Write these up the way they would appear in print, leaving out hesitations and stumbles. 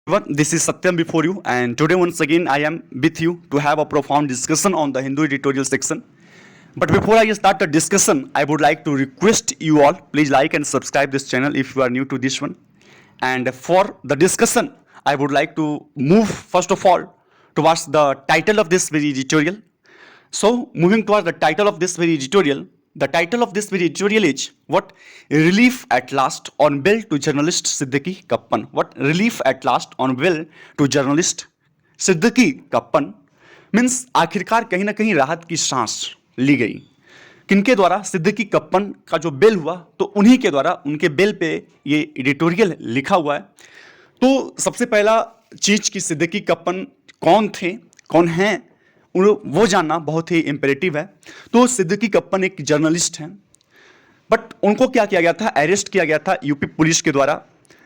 Everyone, this is Satyam before you, and today once again I am with you to have a profound discussion on the Hindu editorial section. But before I start the discussion, I would like to request you all, please like and subscribe this channel if you are new to this one. And for the discussion, I would like to move first of all towards the title of this very editorial. So, moving towards the title of this very editorial, the title of this very editorial is what relief at last on bail to journalist Siddiqui Kappan. What relief at last on bail to journalist Siddiqui Kappan means आखिरकार कहीं ना कहीं राहत की सांस ली गई। किनके द्वारा? सिद्दीकी कप्पन का जो बेल हुआ तो उन्हीं के द्वारा उनके बेल पे ये एडिटोरियल लिखा हुआ है। तो सबसे पहला चीज कि सिद्दीकी कप्पन कौन थे, कौन हैं, वो जानना बहुत ही इम्पेरेटिव है। तो सिद्दीकी कप्पन एक जर्नलिस्ट हैं, बट उनको क्या किया गया था? अरेस्ट किया गया था यूपी पुलिस के द्वारा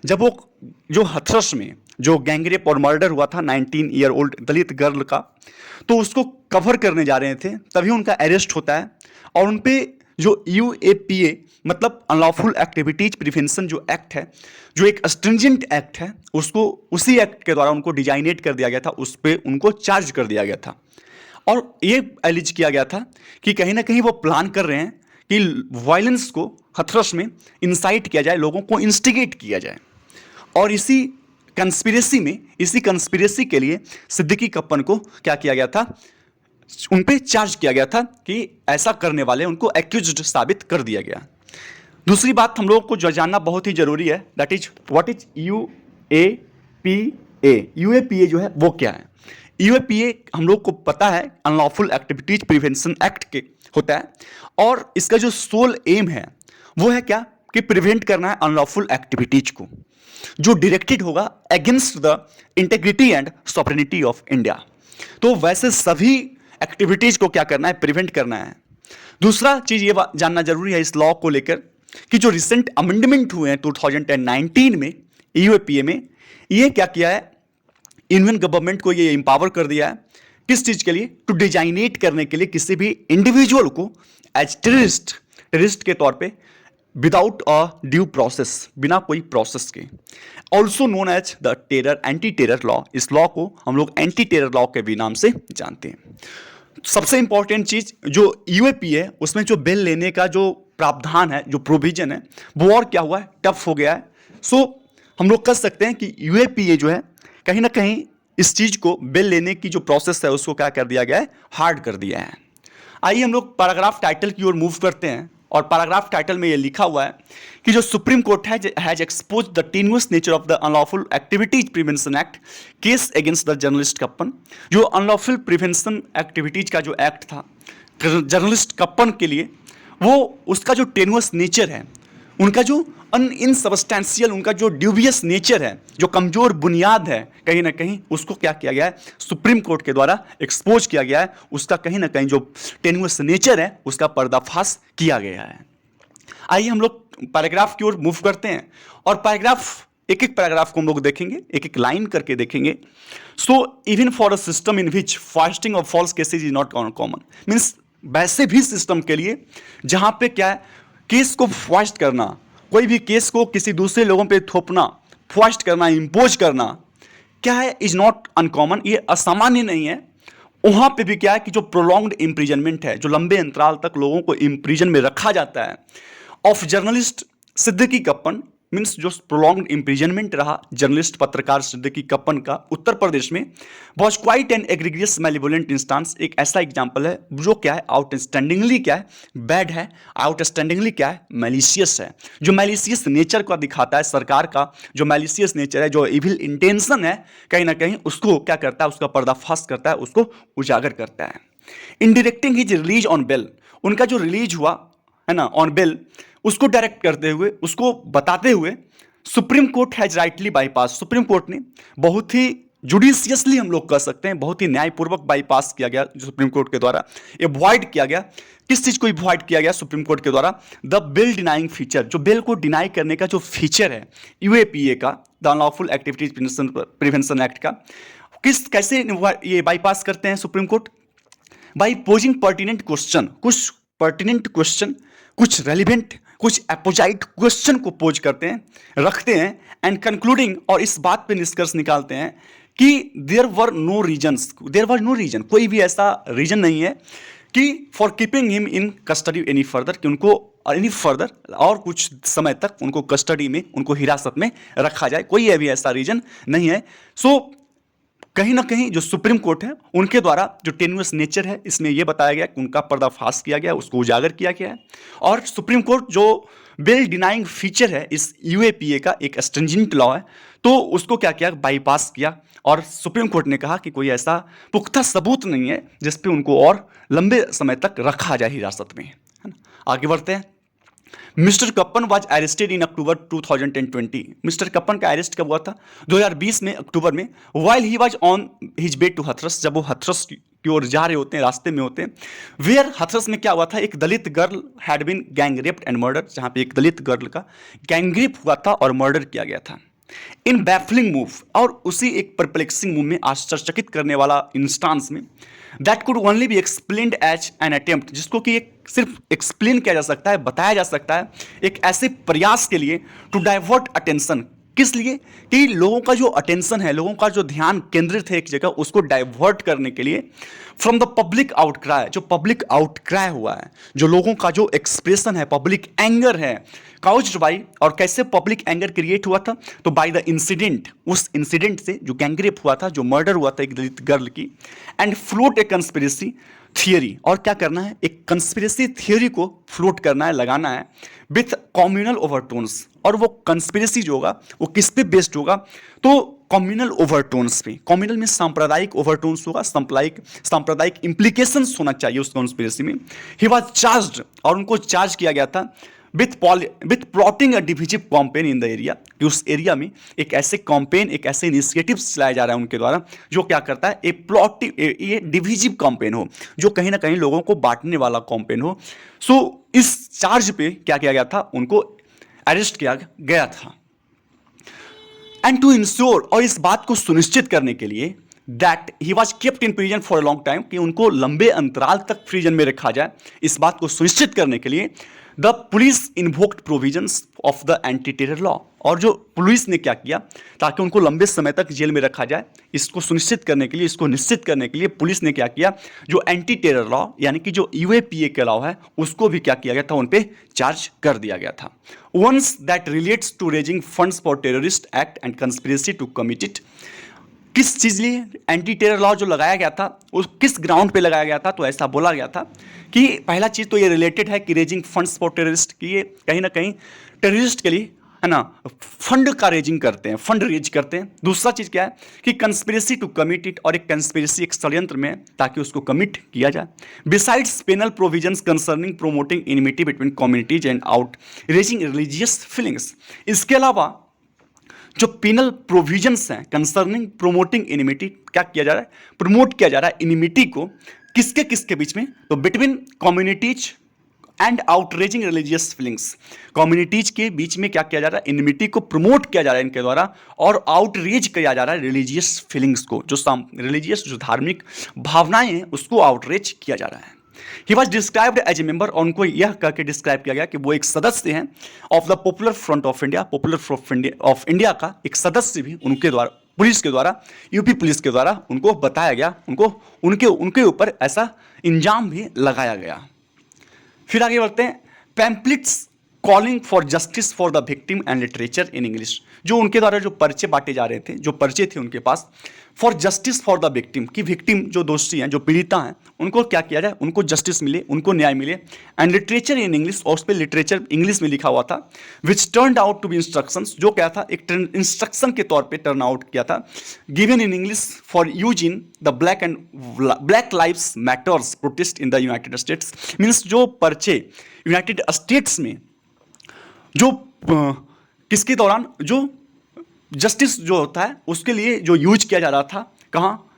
जब वो जो हथरस में जो गैंगरेप और मर्डर हुआ था 19 ईयर ओल्ड दलित गर्ल का, तो उसको कवर करने जा रहे थे, तभी उनका अरेस्ट होता है और उन पे जो यूएपीए मतलब अनलॉफुल एक्टिविटीज प्रिवेंशन जो एक्ट है, जो एक स्ट्रिंजेंट एक्ट है, उसको उसी एक्ट के द्वारा उनको डिजाइनेट कर दिया गया था, उस पर उनको चार्ज कर दिया गया था और ये एलिज किया गया था कि कहीं ना कहीं वो प्लान कर रहे हैं कि वायलेंस को हथरस में इंसाइट किया जाए, लोगों को इंस्टिगेट किया जाए। और इसी कंस्पिरेसी के लिए सिद्दीकी कप्पन को क्या किया गया था? उन पे चार्ज किया गया था कि ऐसा करने वाले उनको एक्यूज्ड साबित कर दिया गया। दूसरी बात हम लोगों को जो जानना बहुत ही जरूरी है, that is what is UAPA. UAPA जो है वो क्या है? यूएपीए हम लोग को पता है अनलॉफुल एक्टिविटीज प्रिवेंशन एक्ट के होता है और इसका जो सोल एम है वो है क्या कि प्रिवेंट करना है अनलॉफुल एक्टिविटीज को जो डायरेक्टेड होगा against the integrity and sovereignty of India. तो वैसे सभी एक्टिविटीज को क्या करना है? प्रिवेंट करना है। दूसरा चीज ये जानना जरूरी है इस लॉ को लेकर कि जो रिसेंट अमेंडमेंट हुए हैं 2019 में यूएपीए में, ये क्या किया है? इंडियन गवर्नमेंट को ये इंपावर कर दिया है किस चीज के लिए? टू डिजाइनेट करने के लिए किसी भी इंडिविजुअल को एज टेररिस्ट के तौर पे विदाउट अ ड्यू प्रोसेस, बिना कोई प्रोसेस के, also known as the terror anti terror law. इस लॉ को हम लोग एंटी टेरर लॉ के भी नाम से जानते हैं। सबसे इंपॉर्टेंट चीज जो यूएपी है उसमें जो बेल लेने का जो प्रावधान है, जो प्रोविजन है, वो और क्या हुआ है? टफ हो गया है। सो हम लोग कह सकते हैं कि यूएपीए जो है कहीं ना कहीं इस चीज को बेल लेने की जो प्रोसेस है उसको क्या कर दिया गया है? हार्ड कर दिया है। आइए हम लोग पैराग्राफ टाइटल की ओर मूव करते हैं और पैराग्राफ टाइटल में ये लिखा हुआ है कि जो supreme court has exposed the tenuous nature of the unlawful activities prevention act case against the journalist Kappan. जो अनलॉफुल प्रिवेंशन एक्टिविटीज का जो एक्ट था जर्नलिस्ट कप्पन के लिए, वो उसका जो टेनुअस नेचर है, उनका जो इनसब्सटेंशियल, उनका जो ड्यूबियस नेचर है, जो कमजोर बुनियाद है, कहीं ना कहीं उसको क्या किया गया है? सुप्रीम कोर्ट के द्वारा एक्सपोज किया गया है। उसका कहीं ना कहीं जो टेनुअस नेचर है उसका पर्दाफाश किया गया है। आइए हम लोग पैराग्राफ की ओर मूव करते हैं और एक एक पैराग्राफ को हम लोग देखेंगे, एक एक लाइन करके देखेंगे। So even for a system in which fasting of false cases is not common, means वैसे भी सिस्टम के लिए जहां पे क्या है, केस को फास्ट करना, कोई भी केस को किसी दूसरे लोगों पे थोपना, फास्ट करना, इंपोज करना क्या है? इज नॉट अनकॉमन, ये असामान्य नहीं है। वहां पे भी क्या है कि जो प्रोलॉन्ग्ड इम्प्रिजनमेंट है, जो लंबे अंतराल तक लोगों को इम्प्रिजन में रखा जाता है, of journalist Siddique Kappan, means जो प्रोलॉन्ग्ड इम्प्रिजनमेंट रहा जर्नलिस्ट पत्रकार सिद्दीकी कप्पन का उत्तर प्रदेश में, was quite an egregious malevolent instance. एक ऐसा एग्जाम्पल है जो क्या है? आउटस्टैंडिंगली क्या है? बैड है। आउटस्टैंडिंगली क्या है? मैलिशियस है। जो मैलिशियस नेचर को दिखाता है सरकार का, जो मैलिशियस नेचर है, जो इविल इंटेंशन है, कहीं ना कहीं उसको क्या करता है? उसका पर्दाफाश करता है, उसको उजागर करता है। In directing his release on bail, उनका जो रिलीज हुआ है ना ऑन बेल, उसको डायरेक्ट करते हुए, उसको बताते हुए, supreme court has rightly bypass, supreme court ने बहुत ही जुडिशियसली हम लोग कह सकते हैं, बहुत ही न्यायपूर्वक बाईपास किया गया सुप्रीम कोर्ट के द्वारा, अवॉइड किया गया। किस चीज को अवॉइड किया गया सुप्रीम कोर्ट के द्वारा? द बेल डिनाइंग फीचर, जो बेल को डिनाई करने का जो फीचर है यूएपीए का, the unlawful activities prevention act का, कैसे ये बाईपास करते हैं supreme court? By posing pertinent question, कुछ पर्टिनेंट क्वेश्चन, कुछ रेलिवेंट कुछ अपोजाइट क्वेश्चन को पोज करते हैं, रखते हैं, एंड कंक्लूडिंग, और इस बात पे निष्कर्ष निकालते हैं कि देयर वर नो रीजन, कोई भी ऐसा रीजन नहीं है कि for keeping him in custody any further, कि उनको एनी फर्दर और कुछ समय तक उनको कस्टडी में, उनको हिरासत में रखा जाए, कोई अभी ऐसा रीजन नहीं है। सो कहीं ना कहीं जो सुप्रीम कोर्ट है उनके द्वारा जो टेन्युअस नेचर है इसमें यह बताया गया कि उनका पर्दाफाश किया गया, उसको उजागर किया गया है, और सुप्रीम कोर्ट जो बेल डिनाइंग फीचर है इस यूएपीए का, एक स्ट्रिंजेंट लॉ है, तो उसको क्या किया, बाईपास किया, और सुप्रीम कोर्ट ने कहा कि कोई ऐसा पुख्ता सबूत नहीं है जिस पे उनको और लंबे समय तक रखा जाए हिरासत में, है ना। आगे बढ़ते हैं। Mister Kappan was arrested in October 2020। Mister Kappan का अरेस्ट कब हुआ था? 2020 में अक्टूबर में, while he was on his way to Hathras, जब वो हथरस की ओर जा रहे होते हैं, रास्ते में होते हैं। वेयर हथरस में क्या हुआ था, एक Dalit girl had been gang raped and murder, जहां पे एक दलित गर्ल का गैंग रेप हुआ था और मर्डर किया गया था। इन बैफलिंग मूव, और उसी एक परप्लेक्सिंग मूव में, आश्चर्यचकित करने वाला इंस्टांस में, that could only be explained as an attempt, जिसको कि एक सिर्फ एक्सप्लेन किया जा सकता है, बताया जा सकता है एक ऐसे प्रयास के लिए, टू डाइवर्ट अटेंशन, किस लिए, कि लोगों का जो अटेंशन है, लोगों का जो ध्यान केंद्रित है एक जगह, उसको डाइवर्ट करने के लिए, फ्रॉम द पब्लिक आउटक्राई, जो पब्लिक आउटक्राई हुआ है, जो लोगों का जो एक्सप्रेशन है, पब्लिक एंगर है, काउज्ड बाई, और कैसे पब्लिक एंगर क्रिएट हुआ था, तो बाय द इंसिडेंट, उस इंसिडेंट से जो गैंगरेप हुआ था, जो मर्डर हुआ था एक दलित गर्ल की, and float A conspiracy theory, और क्या करना है, एक कंस्पिरेसी थियरी को फ्लोट करना है, लगाना है, विथ कॉम्युनल ओवरटोन्स, और वो कंस्पिरेसी जो होगा वो किस पे बेस्ड होगा, तो कॉम्युनल ओवरटोन्स पे, कॉम्युनल में सांप्रदायिक ओवरटोन्स होगा, सांप्रदायिक इंप्लीकेशंस होना चाहिए उस कंस्पिरेसी में। ही वाज चार्ज्ड, और उनको चार्ज किया गया था with plotting a divisive campaign in the area, कि उस एरिया में एक ऐसे कॉम्पेन, एक ऐसे इनिशिएटिव चलाया जा रहा है उनके द्वारा, जो क्या करता है, ये डिविजिव कॉम्पेन हो, जो कहीं ना कहीं लोगों को बांटने वाला कॉम्पेन हो। सो इस चार्ज पे क्या किया गया था, उनको अरेस्ट किया गया था। एंड टू इंश्योर, और इस बात को सुनिश्चित करने के लिए, that he was kept in prison for a long time, कि उनको लंबे अंतराल तक प्रिजन में रखा जाए, इस बात को सुनिश्चित करने के लिए the police invoked provisions of the anti terror law, और जो पुलिस ने क्या किया ताकि उनको लंबे समय तक जेल में रखा जाए, इसको सुनिश्चित करने के लिए, इसको निश्चित करने के लिए पुलिस ने क्या किया, जो एंटी टेरर लॉ यानी कि जो यूएपीए के लॉ है उसको भी क्या किया गया था, उन पे चार्ज कर दिया गया था। Once that relates to raising funds for terrorist act and conspiracy to commit it, किस चीज़ लिए एंटी टेरर लॉ जो लगाया गया था, उस किस ग्राउंड पे लगाया गया था, तो ऐसा बोला गया था कि पहला चीज़ तो ये रिलेटेड है कि रेजिंग फंड्स फॉर टेररिस्ट, कि ये कहीं ना कहीं टेररिस्ट के लिए, है ना, फंड का रेजिंग करते हैं, फंड रेज करते हैं। दूसरा चीज़ क्या है कि कंस्पिरेसी टू कमिट इट, और एक कंस्पिरेसी एक षड्यंत्र में ताकि उसको कमिट किया जाए। Besides penal provisions concerning promoting enmity between communities and outraging religious feelings, इसके अलावा जो पेनल प्रोविजंस हैं कंसर्निंग प्रोमोटिंग इनिमिटी, क्या किया जा रहा है, प्रमोट किया जा रहा है इनिमिटी को, किसके किसके बीच में, तो between communities and outraging religious feelings, communities के बीच में क्या किया जा रहा है, इनिमिटी को प्रमोट किया जा रहा है इनके द्वारा, और आउटरेज किया जा रहा है रिलीजियस फीलिंग्स को, जो रिलीजियस जो धार्मिक भावनाएं हैं उसको आउटरेज किया जा रहा है। He was described as a member, और उनको यह करके डिस्क्राइब किया गया कि वो एक सदस्य हैं of the popular front of India, popular front of India का एक सदस्य भी उनके द्वारा, पुलिस के द्वारा, यूपी पुलिस के द्वारा उनको बताया गया, उनको उनके ऊपर ऐसा इंजाम भी लगाया गया। फिर आगे बढ़ते हैं। Pamphlets calling for justice for the victim and literature in English, जो उनके द्वारा जो पर्चे बांटे जा रहे थे, जो पर्चे थे उनके पास for justice for the victim, की विक्टिम जो दोषी हैं, जो पीड़िता हैं, उनको क्या किया जाए, उनको जस्टिस मिले, उनको न्याय मिले, एंड लिटरेचर इन इंग्लिश, और उस पर लिटरेचर इंग्लिश में लिखा हुआ था, which turn out to be instructions, जो क्या था, एक इंस्ट्रक्शन के तौर पे टर्न आउट किया था, given in English for use in the black lives matters protest in the United states, means जो पर्चे यूनाइटेड स्टेट्स में जो किसके दौरान जो जस्टिस जो होता है उसके लिए जो यूज किया जा रहा था, कहाँ,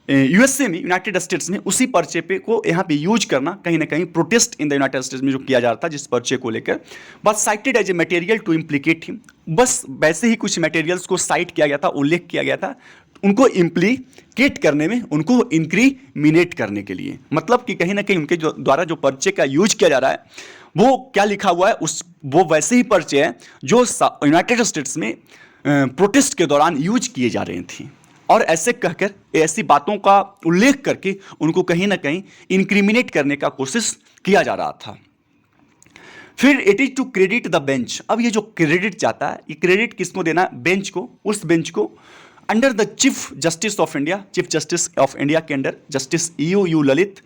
यूएसए में, यूनाइटेड स्टेट्स में, उसी पर्चे पे को यहाँ पे यूज करना, कहीं ना कहीं protest in the United states में जो किया जा रहा था जिस पर्चे को लेकर, बस cited as a material to implicate him, बस वैसे ही कुछ मटेरियल्स को साइट किया गया था, उल्लेख किया गया था उनको इम्प्लीकेट करने में, उनको इंक्रीमिनेट करने के लिए, मतलब कि कहीं ना कहीं उनके जो द्वारा जो पर्चे का यूज किया जा रहा है वो क्या लिखा हुआ है, उस वो वैसे ही पर्चे हैं जो यूनाइटेड स्टेट्स में प्रोटेस्ट के दौरान यूज किए जा रहे थे। और ऐसे कहकर, ऐसी बातों का उल्लेख करके उनको कहीं ना कहीं इंक्रिमिनेट करने का कोशिश किया जा रहा था। फिर it is to credit the bench. अब ये जो क्रेडिट चाहता है, ये क्रेडिट किसको देना है? बेंच को, उस बेंच को, under the chief justice of India, chief justice of India के under justice U Lalit,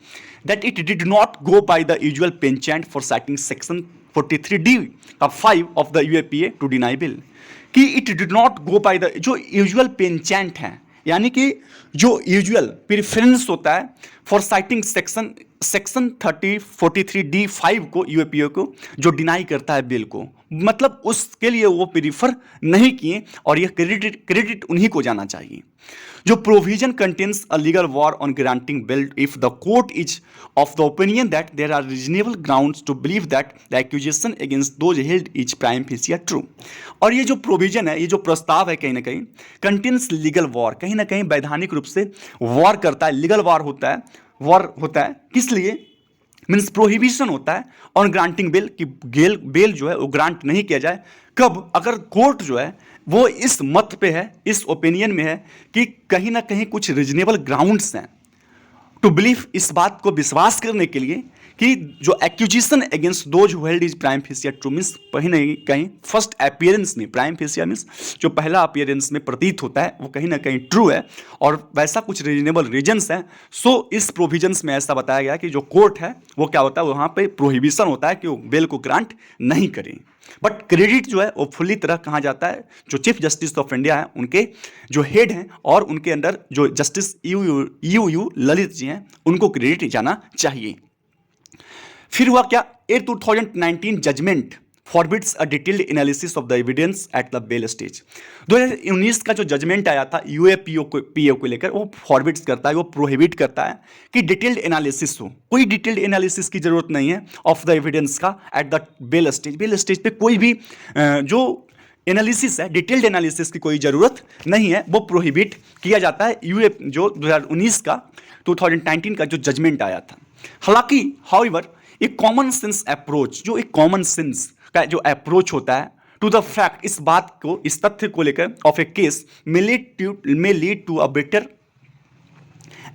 that it did not go by the usual penchant for citing section 43D of 5 of the UAPA to deny bill, कि it did not go by the जो usual penchant है, यानी कि जो usual preference होता है for sighting section 43D5 को, UAPA को, जो डिनाई करता है बिल को, मतलब उसके लिए वो प्रीफर नहीं किए और यह क्रेडिट उन्हीं को जाना चाहिए। जो provision contains a legal bar on granting bail if the court is of the opinion that there are reasonable grounds to believe that the accusation against those held is prima facie true. और ये जो provision है, ये जो प्रस्ताव है, कहीं ना कहीं कंटेन्स लीगल वॉर, कहीं ना कहीं वैधानिक रूप से वॉर करता है, लीगल वॉर होता है, वॉर होता है किस लिए? मीन्स प्रोहिबिशन होता है ऑन ग्रांटिंग बेल, कि बेल जो है वो ग्रांट नहीं किया जाए। कब? अगर कोर्ट जो है वो इस मत पे है, इस ओपिनियन में है कि कहीं ना कहीं कुछ रीजनेबल ग्राउंड्स हैं टू बिलीव, इस बात को विश्वास करने के लिए कि जो accusation against those who held is prima facie true, means कहीं ना कहीं फर्स्ट अपीयरेंस में, प्राइम फेसिया मीन्स जो पहला अपीयरेंस में प्रतीत होता है वो कहीं ना कहीं ट्रू है और वैसा कुछ रीजनेबल रीजन्स हैं। सो इस प्रोविजंस में ऐसा बताया गया कि जो कोर्ट है वो क्या होता है, वहाँ पे प्रोहिबिशन होता है कि वो बेल को ग्रांट नहीं करें। बट क्रेडिट जो है वो फुल्ली तरह कहाँ जाता है? जो चीफ जस्टिस ऑफ इंडिया है, उनके जो हेड हैं और उनके अंदर जो जस्टिस यू ललित जी हैं, उनको क्रेडिट जाना चाहिए। फिर हुआ क्या? 2019 judgment forbids a detailed analysis of the evidence at the bail stage. 2019 का जो जजमेंट आया था यूएपीओ को लेकर, वो फॉरबिड्स करता है, वो प्रोहिबिट करता है कि डिटेल्ड एनालिसिस हो। कोई डिटेल्ड एनालिसिस की जरूरत नहीं है ऑफ द एविडेंस का at the bail stage. Bail stage पे कोई भी जो एनालिसिस है, डिटेल्ड एनालिसिस की कोई जरूरत नहीं है, वो प्रोहिबिट किया जाता है जो 2019 का जो जजमेंट आया था। हालांकि हाउएवर एक कॉमन सेंस अप्रोच, जो एक कॉमन सेंस का जो अप्रोच होता है टू द फैक्ट, इस बात को, इस तथ्य को लेकर of a case may lead to a better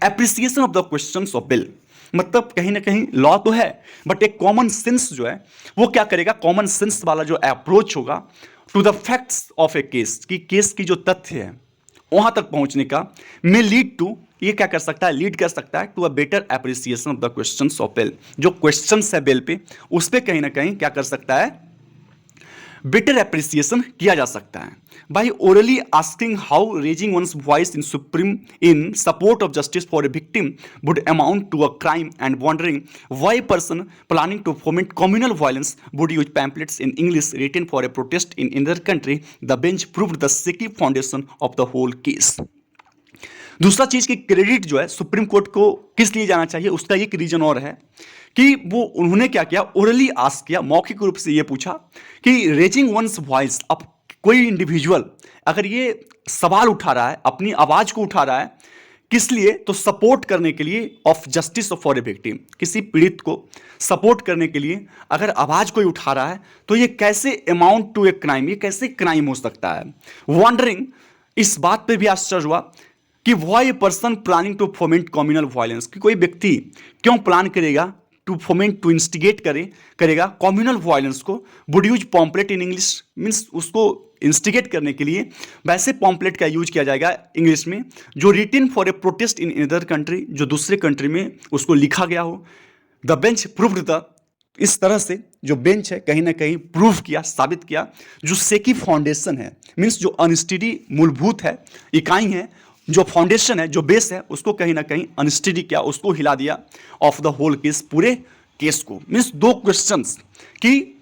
appreciation of the questions of bail. मतलब कहीं ना कहीं लॉ तो है बट एक कॉमन सेंस जो है वो क्या करेगा? कॉमन सेंस वाला जो अप्रोच होगा to the facts of a case, की केस की जो तथ्य है वहां तक पहुंचने का, मे लीड टू, ये क्या कर सकता है? लीड कर सकता है to a better appreciation of the questions of bail. जो क्वेश्चंस है बिल पे, उस पे कहीं ना कहीं क्या कर सकता है? बेटर एप्रिसिएशन किया जा सकता है by orally asking how raising one's voice in support of justice for a victim would amount to a crime and wondering why person planning to foment communal violence would use pamphlets in English written for a protest in other country. The bench proved the shaky foundation of the whole case. दूसरा चीज की credit जो है supreme court को किस लिए जाना चाहिए, उसका एक रीजन और है कि वो उन्होंने क्या किया? ओरली आस्क किया, मौखिक रूप से ये पूछा कि रेजिंग वंस वॉइस, अब कोई इंडिविजुअल अगर ये सवाल उठा रहा है, अपनी आवाज को उठा रहा है, किस लिए? तो सपोर्ट करने के लिए of justice for a victim, किसी पीड़ित को सपोर्ट करने के लिए अगर आवाज कोई उठा रहा है तो ये कैसे अमाउंट टू ए क्राइम, ये कैसे क्राइम हो सकता है? वॉन्डरिंग, इस बात पे भी आश्चर्य हुआ कि why a person planning to foment communal violence, कि कोई व्यक्ति क्यों प्लान करेगा टू फोमेंट, टू इंस्टिगेट करेगा कम्युनल वायलेंस को, would use pamphlet in English, means उसको इंस्टिगेट करने के लिए वैसे पॉम्पलेट का यूज किया जाएगा इंग्लिश में जो written for a protest in other country, जो दूसरे कंट्री में उसको लिखा गया हो। द बेंच प्रूव्ड द, इस तरह से जो बेंच है कहीं ना कहीं प्रूव किया, साबित किया, जो सेकी फाउंडेशन है, मीन्स जो अनस्टडी मूलभूत है, इकाई है, जो फाउंडेशन है, जो बेस है, उसको कहीं ना कहीं अनस्टडी किया, उसको हिला दिया ऑफ द होल केस, पूरे केस को। मीन्स दो क्वेश्चंस कि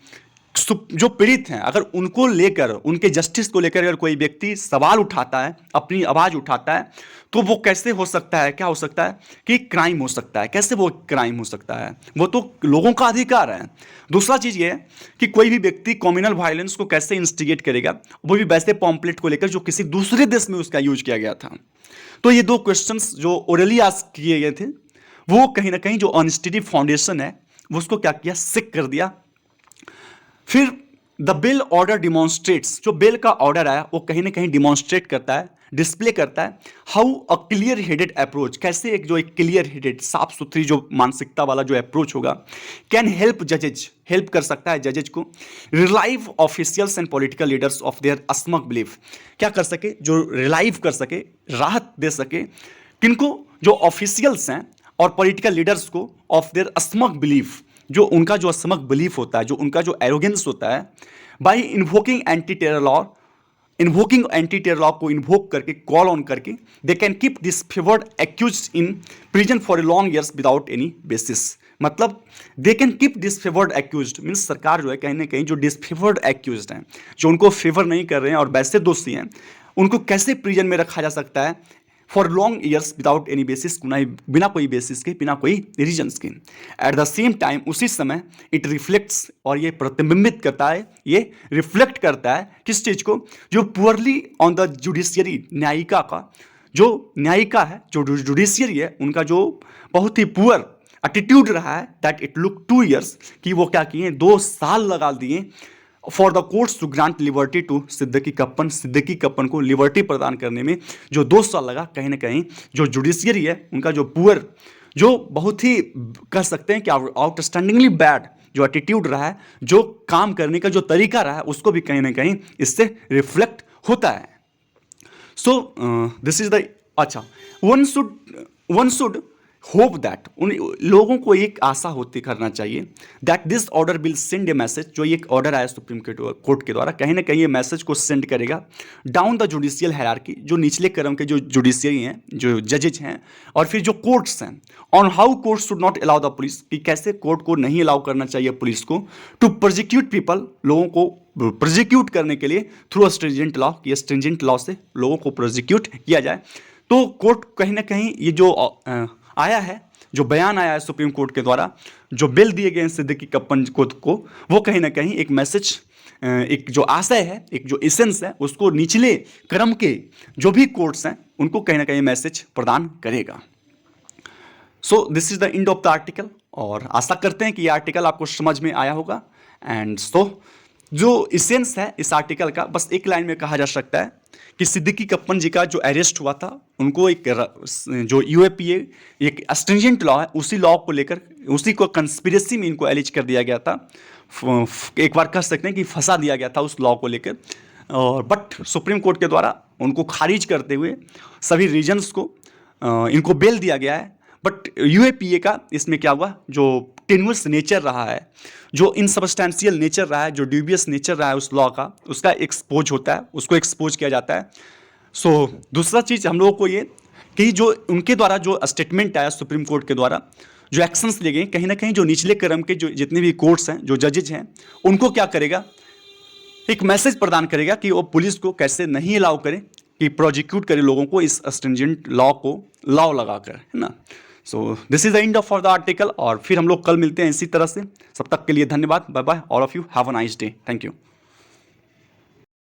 जो पीड़ित हैं अगर उनको लेकर, उनके जस्टिस को लेकर अगर कोई व्यक्ति सवाल उठाता है, अपनी आवाज़ उठाता है, तो वो कैसे हो सकता है, क्या हो सकता है कि क्राइम हो सकता है। कैसे वो क्राइम हो सकता है? वो तो लोगों का अधिकार है। दूसरा चीज़ ये है कि कोई भी व्यक्ति कम्युनल वायलेंस को कैसे इंस्टिगेट करेगा, वो भी वैसे पॉम्पलेट को लेकर जो किसी दूसरे देश में उसका यूज किया गया था। तो ये दो क्वेश्चंस जो ओरली आस्क किए गए थे, वो कहीं ना कहीं जो ऑनेस्टी फाउंडेशन है वो उसको क्या किया, सिक कर दिया। फिर द बिल ऑर्डर डिमॉन्स्ट्रेट्स, जो बिल का ऑर्डर आया वो कहीं ना कहीं डिमॉन्स्ट्रेट करता है, डिस्प्ले करता है how a clear headed approach, कैसे एक क्लियर हेडेड, साफ सुथरी जो मानसिकता वाला जो अप्रोच होगा, कैन हेल्प जजेज, हेल्प कर सकता है जजेज को relieve officials and political leaders of their अस्मक बिलीफ, क्या कर सके, जो रिलाइव कर सके, राहत दे सके किनको, जो ऑफिशियल्स हैं और पॉलिटिकल लीडर्स को, ऑफ देयर अस्मक बिलीफ, जो उनका जो असमक बिलीफ होता है, जो उनका जो एरोगेंस होता है, by invoking anti terror law, invoking anti terror law को इन्वोक करके, कॉल ऑन करके, they can keep this favoured accused in prison for a long years without any basis. मतलब they can keep disfavoured accused, means सरकार जो है कहीं ना कहीं जो डिसफेवर्ड एक्यूज हैं, जो उनको फेवर नहीं कर रहे हैं और वैसे दोषी हैं, उनको कैसे प्रिजन में रखा जा सकता है for long years without any basis, बिना कोई बेसिस के, बिना कोई रीजन्स के। एट द सेम टाइम, उसी समय इट रिफ्लेक्ट्स, और ये प्रतिबिंबित करता है, ये रिफ्लेक्ट करता है किस चीज़ को, जो पुअरली ऑन द जुडिशियरी, न्यायिका का, जो न्यायिका है, जो जुडिशियरी है, उनका जो बहुत ही पुअर एटीट्यूड रहा है, दैट इट लुक 2 years, कि वो क्या किए, 2 साल लगा दिए for the courts to grant liberty to Siddique Kappan, Siddique Kappan को लिबर्टी प्रदान करने में जो 2 साल लगा, कहीं ना कहीं जो जुडिशियरी है उनका जो पुअर, जो बहुत ही कह सकते हैं कि आउटस्टैंडिंगली बैड जो एटीट्यूड रहा है, जो काम करने का जो तरीका रहा है, उसको भी कहीं ना कहीं इससे रिफ्लेक्ट होता है। सो दिस इज द, अच्छा, वन शुड होप दैट, उन लोगों को एक आशा होती करना चाहिए that this order will send A message, जो एक ऑर्डर आया सुप्रीम कोर्ट के द्वारा, कहीं ना कहीं ये मैसेज को सेंड करेगा डाउन द जुडिशियल हायरार्की, जो निचले क्रम के जो जुडिशियरी हैं, जो जजेज हैं, और फिर जो कोर्ट्स हैं, on how court should not allow the police, कि कैसे कोर्ट को नहीं अलाउ करना चाहिए पुलिस को टू प्रोसिक्यूट पीपल, लोगों को प्रोसिक्यूट करने के लिए थ्रू स्ट्रिंजेंट लॉ, कि स्ट्रिंजेंट लॉ से लोगों को प्रोसिक्यूट किया जाए। तो कोर्ट कहीं ना कहीं ये जो आया है, जो बयान आया है सुप्रीम कोर्ट के द्वारा, जो बिल दिए गए हैं सिद्दीकी कप्पन को, वो कहीं ना कहीं एक मैसेज, एक जो आशय है, एक जो एसेंस है, उसको निचले क्रम के जो भी कोर्ट्स हैं उनको कहीं ना कहीं मैसेज प्रदान करेगा। So this is the end of the article, और आशा करते हैं कि ये आर्टिकल आपको समझ में आया होगा। एंड सो जो इसेंस है इस आर्टिकल का, बस एक लाइन में कहा जा सकता है कि सिद्दीकी कप्पन जी का जो अरेस्ट हुआ था, उनको एक जो यूएपीए एक स्ट्रिंजेंट लॉ है, उसी लॉ को लेकर, उसी को कंस्पिरेसी में इनको एलिज कर दिया गया था, एक बार कह सकते हैं कि फंसा दिया गया था उस लॉ को लेकर, और बट सुप्रीम कोर्ट के द्वारा उनको खारिज करते हुए सभी रीजन्स को इनको बेल दिया गया है। बट यूएपीए का इसमें क्या हुआ, जो टेन्युअस नेचर रहा है, जो इनसब्सटेंशियल नेचर रहा है, जो ड्यूबियस नेचर रहा है उस लॉ का, उसका एक्सपोज होता है, उसको एक्सपोज किया जाता है। सो दूसरा चीज़ हम लोगों को ये कि जो उनके द्वारा जो स्टेटमेंट आया सुप्रीम कोर्ट के द्वारा, जो एक्शंस लिए गए, कहीं ना कहीं जो निचले क्रम के जो जितने भी कोर्ट्स हैं, जो जजेज हैं, उनको क्या करेगा, एक मैसेज प्रदान करेगा कि वो पुलिस को कैसे नहीं अलाउ करे कि प्रोसिक्यूट करे लोगों को इस स्ट्रिंजेंट लॉ को लॉ लगाकर, है ना। So this is the end of the article, और फिर हम लोग कल मिलते हैं इसी तरह से। सब तक के लिए धन्यवाद, bye bye, all of you have a nice day, thank you.